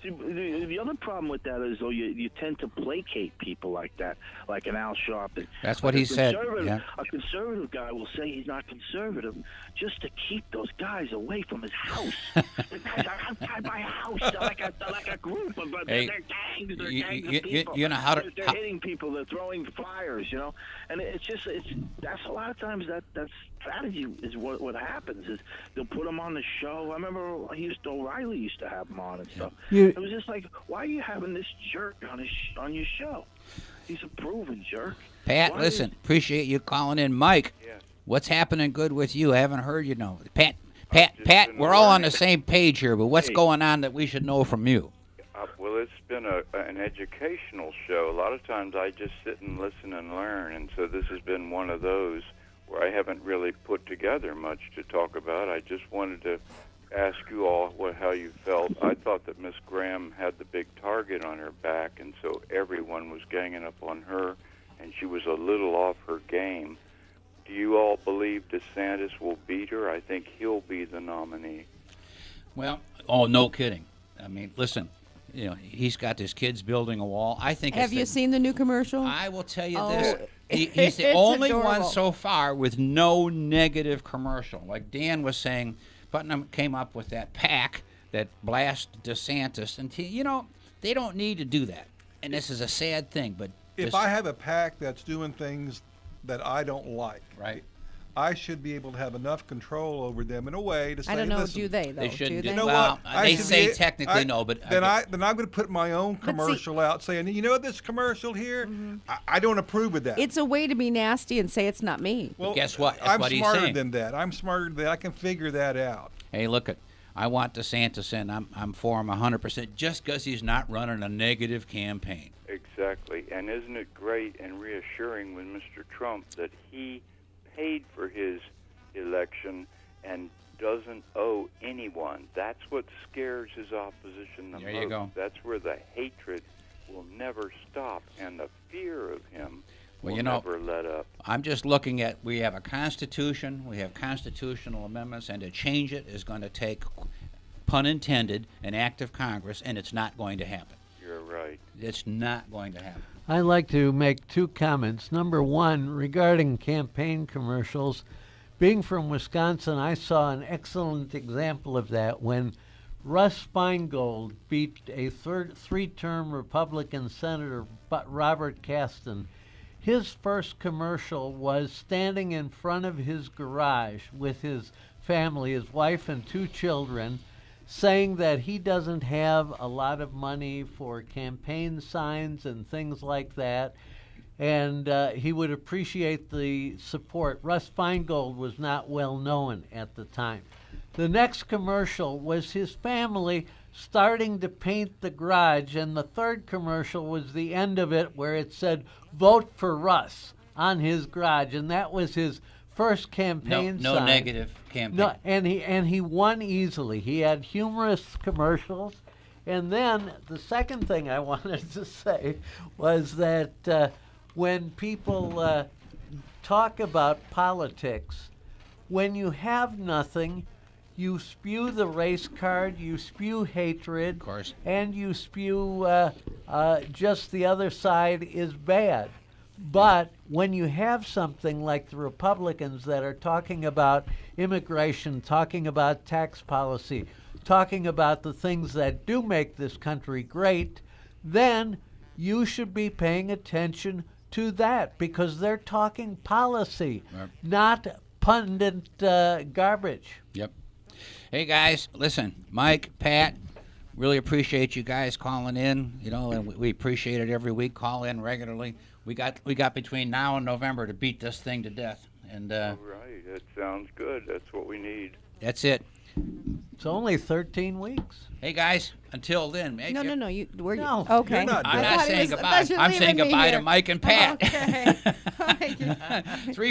See, the other problem with that is, though, you tend to placate people like that, like an Al Sharpton. That's what he said. Yeah. A conservative guy will say he's not conservative just to keep those guys away from his house. The guys are outside my house. They're like a group of they're gangs. They're gangs of people. You know how to. They're hitting people. They're throwing fires. And that's a lot of times that strategy is what happens is they'll put them on the show. I remember O'Reilly used to have them on and stuff. It was just like, why are you having this jerk on your show? He's a proven jerk. Pat, listen, appreciate you calling in. Mike, what's happening good with you? I haven't heard you know. Pat, we're all on the same page here, but what's going on that we should know from you? Well, it's been an educational show. A lot of times I just sit and listen and learn, and so this has been one of those where I haven't really put together much to talk about. I just wanted to ask you all how you felt. I thought that Miss Graham had the big target on her back, and so everyone was ganging up on her, and she was a little off her game. Do you all believe DeSantis will beat her? I think he'll be the nominee. Well, no kidding. I mean, listen, he's got his kids building a wall. I think. Have you seen the new commercial? I will tell you this. He's the only one so far with no negative commercial. Like Dan was saying, Putnam came up with that PAC that blast DeSantis, and they don't need to do that. And this is a sad thing, but if I have a PAC that's doing things that I don't like, right, I should be able to have enough control over them in a way to say, I don't know, listen, do they, though? They shouldn't do do they? Well, they say technically no, but then I'm going to put my own commercial out saying, this commercial here, I don't approve of that. It's a way to be nasty and say it's not me. Well, guess what? That's I'm what he's smarter saying. than that. I'm smarter than that. I can figure that out. Hey, look I want DeSantis in. I'm for him 100% just because he's not running a negative campaign. Exactly. And isn't it great and reassuring with Mr. Trump that he paid for his election and doesn't owe anyone? That's what scares his opposition the most. There you go. That's where the hatred will never stop, and the fear of him will Well, never let up. I'm just looking at, we have a constitution, we have constitutional amendments, and to change it is going to take, pun intended, an act of Congress, and it's not going to happen. You're right. It's not going to happen. I'd like to make two comments. Number one, regarding campaign commercials. Being from Wisconsin, I saw an excellent example of that when Russ Feingold beat a three-term Republican Senator Robert Kasten. His first commercial was standing in front of his garage with his family, his wife and two children, saying that he doesn't have a lot of money for campaign signs and things like that, and he would appreciate the support. Russ Feingold was not well known at the time. The next commercial was his family starting to paint the garage, and the third commercial was the end of it where it said, "Vote for Russ" on his garage, and that was his first campaign No sign. negative campaign. No, and he won easily. He had humorous commercials. And then the second thing I wanted to say was that when people talk about politics, when you have nothing, you spew the race card, you spew hatred, Of course. and you spew just the other side is bad. But when you have something like the Republicans that are talking about immigration, talking about tax policy, talking about the things that do make this country great, then you should be paying attention to that because they're talking policy, Right. not pundit garbage. Yep. Hey guys, listen, Mike, Pat, really appreciate you guys calling in. You know, and we appreciate it every week. Call in regularly. We got between now and November to beat this thing to death. And All right, that sounds good. That's what we need. that's it. It's only 13 weeks. Hey guys, until then, No. We're No, okay. you're not I'm done. not saying goodbye. I'm saying goodbye to Mike and Pat. Okay.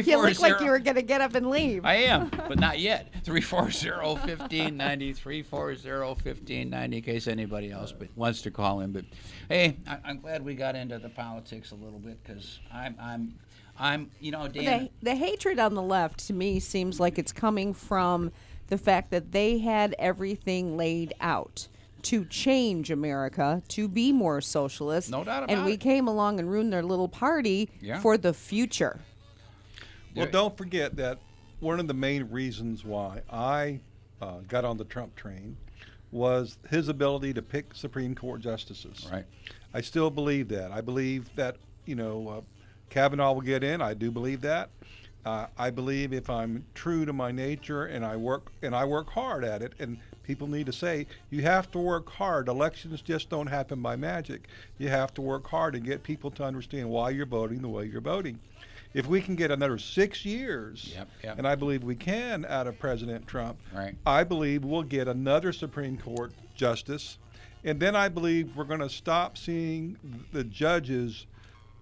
You look like you were going to get up and leave. I am, but not yet. 340-1590, 340-1590, in case anybody else wants to call in. But hey, I'm glad we got into the politics a little bit because I'm Dan. The hatred on the left to me seems like it's coming from the fact that they had everything laid out to change America, to be more socialist. No doubt about and we it. came along and ruined their little party for the future. Well, don't forget that one of the main reasons why I got on the Trump train was his ability to pick Supreme Court justices. Right. I still believe that. I believe that, Kavanaugh will get in. I do believe that. I believe if I'm true to my nature and I work hard at it, and people need to say, you have to work hard. Elections just don't happen by magic. You have to work hard and get people to understand why you're voting the way you're voting. If we can get another 6 years, Yep. and I believe we can out of President Trump, Right. I believe we'll get another Supreme Court justice, and then I believe we're going to stop seeing the judges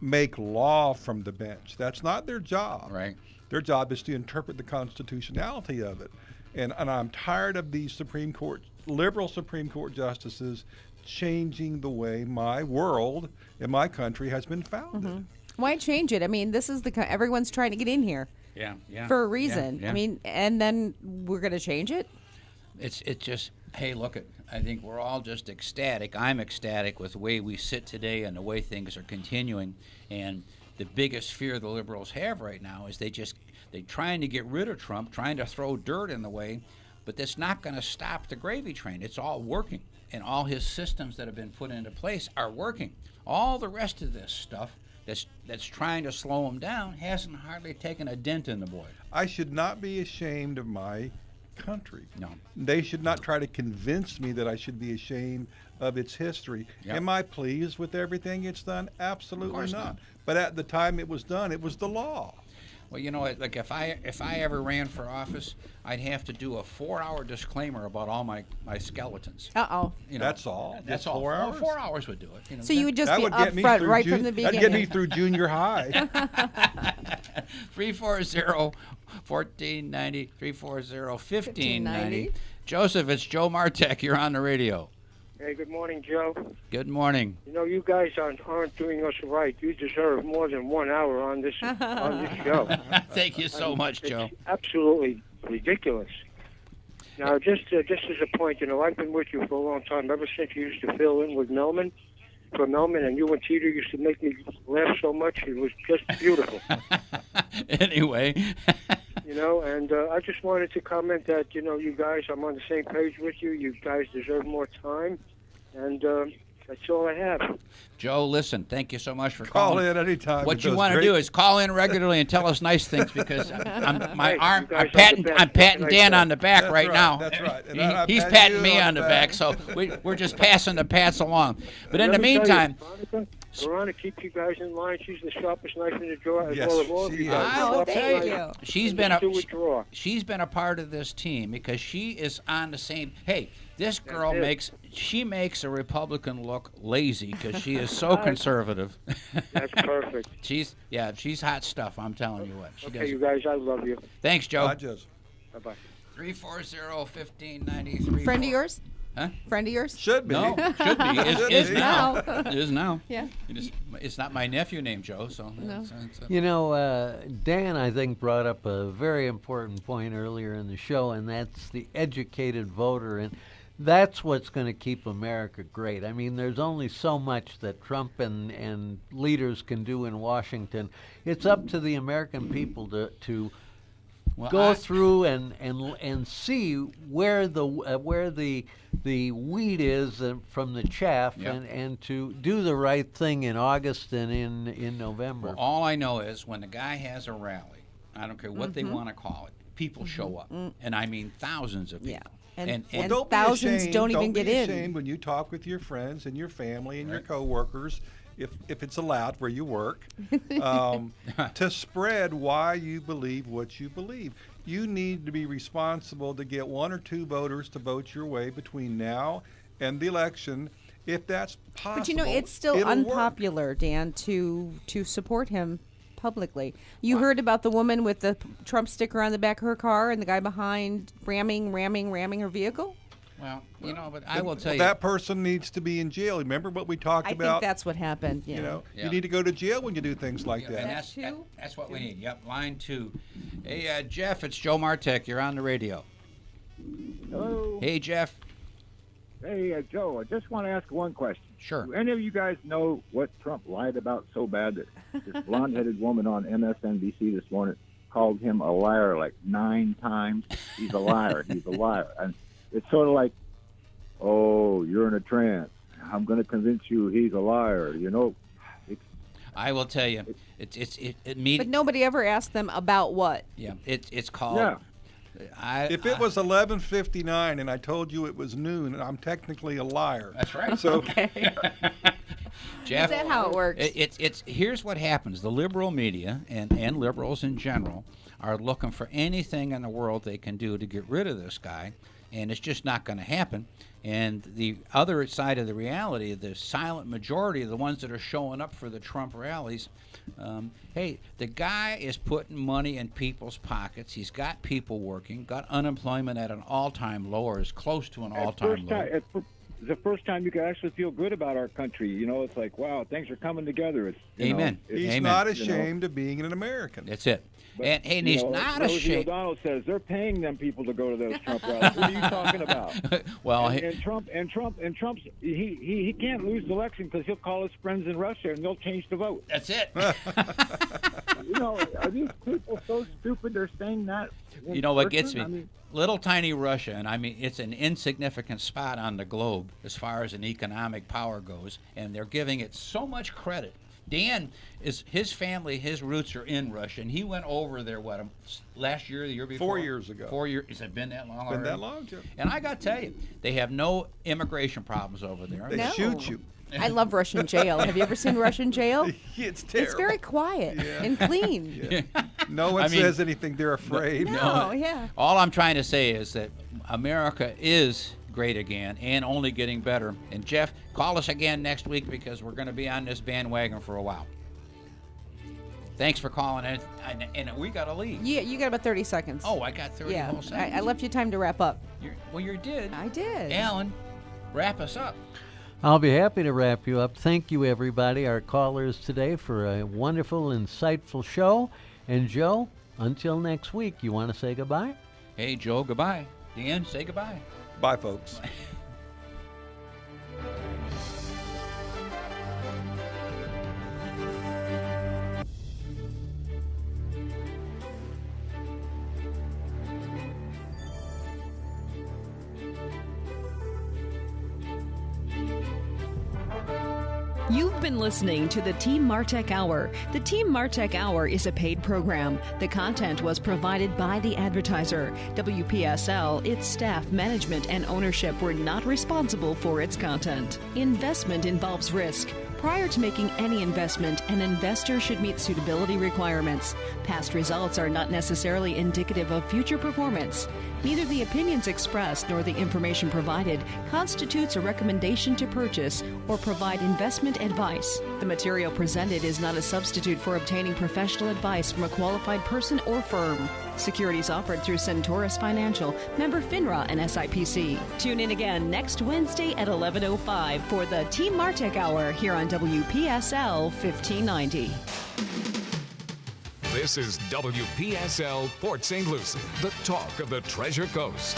make law from the bench. That's not their job. Right. Their job is to interpret the constitutionality of it. And I'm tired of these liberal Supreme Court justices changing the way my world and my country has been founded. Mm-hmm. Why change it? I mean, this is everyone's trying to get in here Yeah. for a reason. Yeah. I mean, and then we're going to change it? It's just, hey, look it. I think we're all just ecstatic. I'm ecstatic with the way we sit today and the way things are continuing. And the biggest fear the liberals have right now is they're trying to get rid of Trump, trying to throw dirt in the way, but that's not going to stop the gravy train. It's all working, and all his systems that have been put into place are working. All the rest of this stuff that's trying to slow him down hasn't hardly taken a dent in the boy. I should not be ashamed of my country. No. They should not try to convince me that I should be ashamed of its history. Yep. Am I pleased with everything it's done? Absolutely course not. not. But at the time it was done, it was the law. Well, like if I ever ran for office, I'd have to do a 4-hour disclaimer about all my skeletons. Uh-oh. That's all? That's Just all. 4 hours? 4 hours would do it. So you would just That be would get me upfront through right from the beginning. That'd get me through junior high. 340-1490, 340-1590. Joseph, it's Joe Martek. You're on the radio. Hey, good morning, Joe. Good morning. You know, you guys aren't doing us right. You deserve more than 1 hour on this show. Thank you so much, Joe. It's absolutely ridiculous. Now, just as a point, you know, I've been with you for a long time, ever since you used to fill in with Melman, and you and Teeter used to make me laugh so much. It was just beautiful. Anyway. You know, and I just wanted to comment that, you know, you guys, I'm on the same page with you. You guys deserve more time. And that's all I have. Joe, listen, thank you so much for Call calling. in anytime. What you want to do is call in regularly and tell us nice things because I'm patting Dan on the back That's right right, now. that's right. And I'm He's patting patting you me on on the the back, back. so we're just passing the pats along. But in Let the me tell you, meantime, Veronica keeps you guys in line. She's the sharpest knife in the drawer as Yes, well as all of she you is. guys. Oh, Sharpest thank knife you. she's in been the a sewage drawer. she's been a part of this team because she is on the same. Hey, this girl That's it. makes a Republican look lazy because she is so conservative. That's perfect. She's hot stuff. I'm telling you what. She Okay, does. you guys, I love you. Thanks, Joe. I just Bye-bye. 340-1593. Friend of yours? Huh? Friend of yours? should be. No, should be. Is now. Is now. Yeah. It's not my nephew named Joe, so. No. You know, Dan, I think, brought up a very important point earlier in the show, and that's the educated voter. And that's what's going to keep America great. I mean, there's only so much that Trump and leaders can do in Washington. It's up to the American people to go through and see where the wheat is from the chaff, Yep. and to do the right thing in August and in November. Well, all I know is when the guy has a rally, I don't care what they want to call it, people show up, and I mean thousands of people. Yeah. And Don't be thousands ashamed. don't even get be in. ashamed when you talk with your friends and your family and your coworkers, if it's allowed where you work, to spread why you believe what you believe. You need to be responsible to get 1 or 2 voters to vote your way between now and the election, if that's possible. But you know, it's still it'll unpopular, work. Dan, to support him publicly. You heard about the woman with the Trump sticker on the back of her car and the guy behind ramming her vehicle? Well, you know, but I will tell you. That person needs to be in jail. Remember what we talked about? I think that's what happened. Yeah. You know, Yeah. you need to go to jail when you do things like And that. that's what we need. Yep, line 2. Hey, Jeff, it's Joe Martek. You're on the radio. Hello. Hey, Jeff. Hey, Joe, I just want to ask one question. Sure. Do any of you guys know what Trump lied about so bad that this blonde-headed woman on MSNBC this morning called him a liar like 9 times? He's a liar. He's a liar. And it's sort of like, oh, you're in a trance. I'm going to convince you he's a liar. You know, I will tell you, But nobody ever asked them about what. Yeah, it's called. Yeah. If it was 11:59 and I told you it was noon, I'm technically a liar. That's right. So, Jeff, Is that how it works? It's here's what happens. The liberal media and liberals in general are looking for anything in the world they can do to get rid of this guy, and it's just not going to happen. And the other side of the reality, the silent majority of the ones that are showing up for the Trump rallies, hey, the guy is putting money in people's pockets. He's got people working, got unemployment at an all-time low, or as close to an all-time low. It's the first time you can actually feel good about our country. You know, it's like, wow, things are coming together. It's, Amen. He's not ashamed of being an American. That's it. But, and he's not Rosie ashamed. O'Donnell says they're paying them people to go to those Trump rallies. What are you talking about? Well, and Trump's he can't lose the election because he'll call his friends in Russia and they'll change the vote. That's it. You know, are these people so stupid they're saying that? You know what gets me? I mean, little tiny Russia, and I mean it's an insignificant spot on the globe as far as an economic power goes, and they're giving it so much credit. Dan his family, his roots are in Russia, and he went over there last year, the year before? 4 years ago. 4 years. Has it been that long already? Been that long, Jim? And I got to tell you, they have no immigration problems over there. They shoot you. I love Russian jail. Have you ever seen Russian jail? It's terrible. It's very quiet and clean. Yeah. No one says anything. They're afraid. No, yeah. All I'm trying to say is that America is great again and only getting better. And Jeff, call us again next week because we're going to be on this bandwagon for a while. Thanks for calling, and we got to leave. Yeah, you got about 30 seconds. Oh, I got 30 whole seconds. I left you time to wrap up. You did. I did. Alan, wrap us up. I'll be happy to wrap you up. Thank you, everybody, our callers today, for a wonderful, insightful show. And, Joe, until next week, you want to say goodbye? Hey, Joe, goodbye. Dan, say goodbye. Bye, folks. You've been listening to the Team Martek Hour. The Team Martek Hour is a paid program. The content was provided by the advertiser. WPSL, its staff, management, and ownership were not responsible for its content. Investment involves risk. Prior to making any investment, an investor should meet suitability requirements. Past results are not necessarily indicative of future performance. Neither the opinions expressed nor the information provided constitutes a recommendation to purchase or provide investment advice. The material presented is not a substitute for obtaining professional advice from a qualified person or firm. Securities offered through Centaurus Financial, member FINRA and SIPC. Tune in again next Wednesday at 11:05 for the Team Martek Hour here on WPSL 1590. This is WPSL Port St. Lucie, the talk of the Treasure Coast.